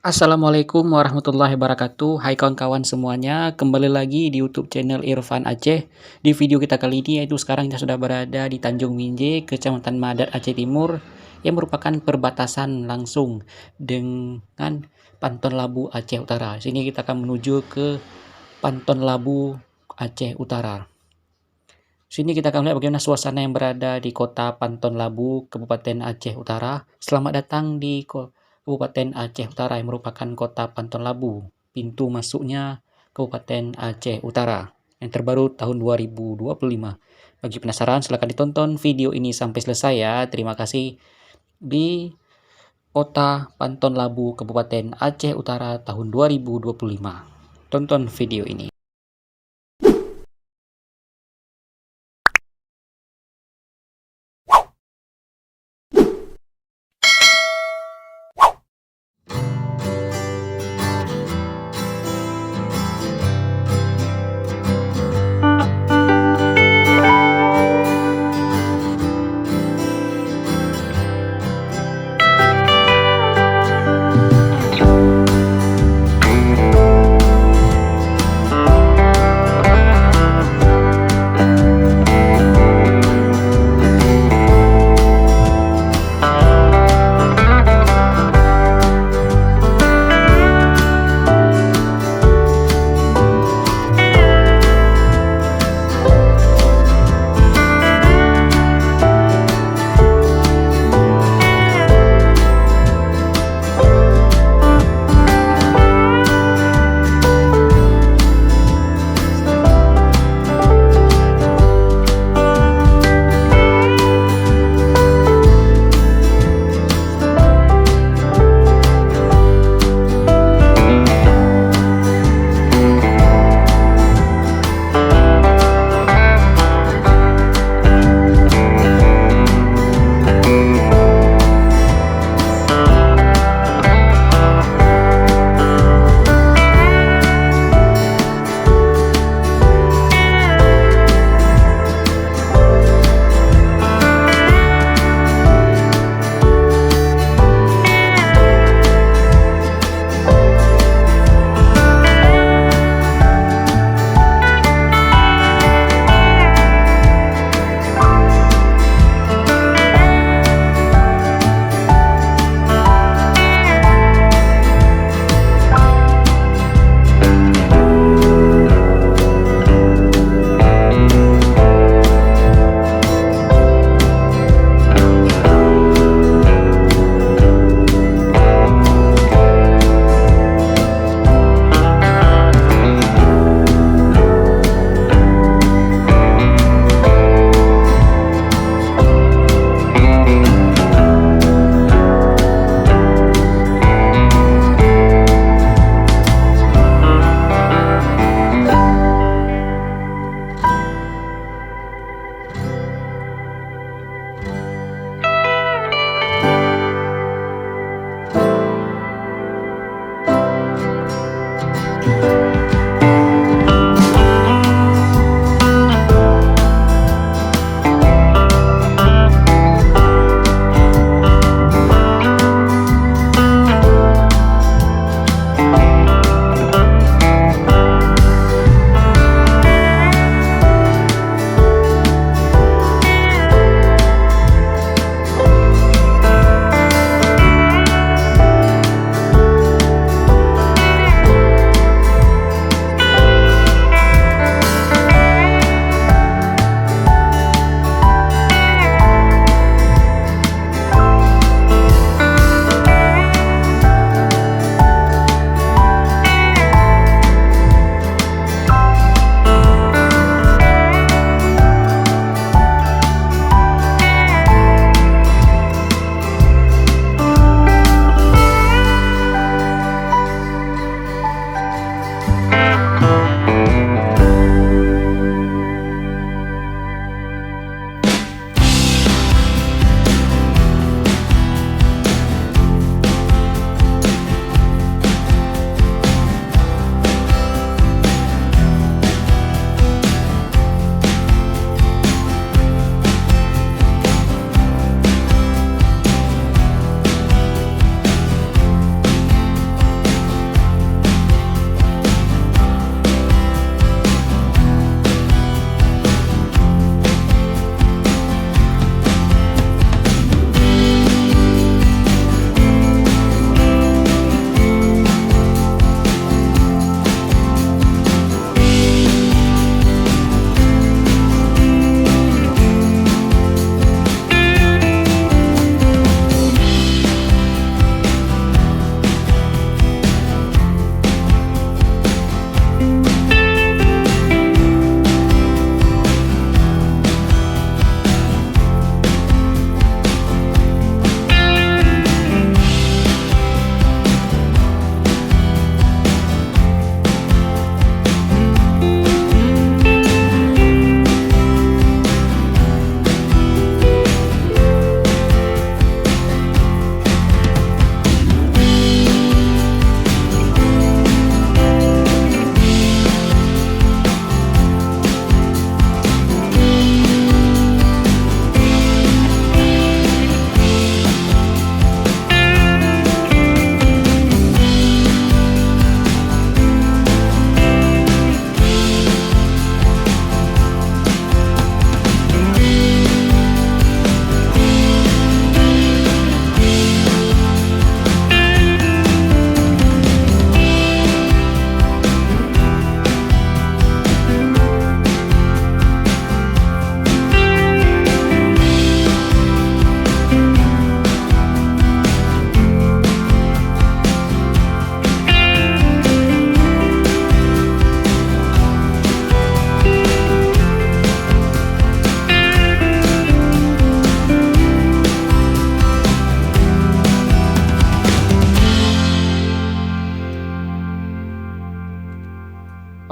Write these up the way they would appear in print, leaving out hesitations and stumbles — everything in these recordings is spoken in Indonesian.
Assalamualaikum warahmatullahi wabarakatuh. Hai kawan-kawan semuanya, kembali lagi di YouTube channel Irfan Aceh. Di video kita kali ini yaitu sekarang kita sudah berada di Tanjung Minje, Kecamatan Madat, Aceh Timur, yang merupakan perbatasan langsung dengan Panton Labu Aceh Utara. Sini kita akan menuju ke Panton Labu Aceh Utara. Sini kita akan melihat bagaimana suasana yang berada di Kota Panton Labu, Kabupaten Aceh Utara. Selamat datang di Kabupaten Aceh Utara yang merupakan Kota Panton Labu, pintu masuknya Kabupaten Aceh Utara yang terbaru tahun 2025. Bagi penasaran, silahkan ditonton video ini sampai selesai ya. Terima kasih. Di Kota Panton Labu, Kabupaten Aceh Utara tahun 2025. Tonton video ini.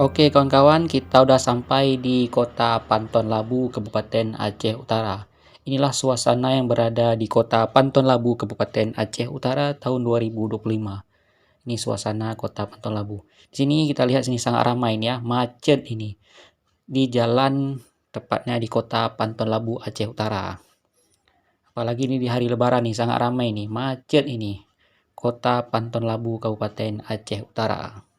Oke kawan-kawan, kita udah sampai di Kota Panton Labu, Kabupaten Aceh Utara. Inilah suasana yang berada di Kota Panton Labu, Kabupaten Aceh Utara tahun 2025. Ini suasana Kota Panton Labu. Di sini kita lihat sini sangat ramai nih ya, macet ini. Di jalan tepatnya di Kota Panton Labu, Aceh Utara. Apalagi ini di hari Lebaran nih, sangat ramai nih, macet ini. Kota Panton Labu, Kabupaten Aceh Utara.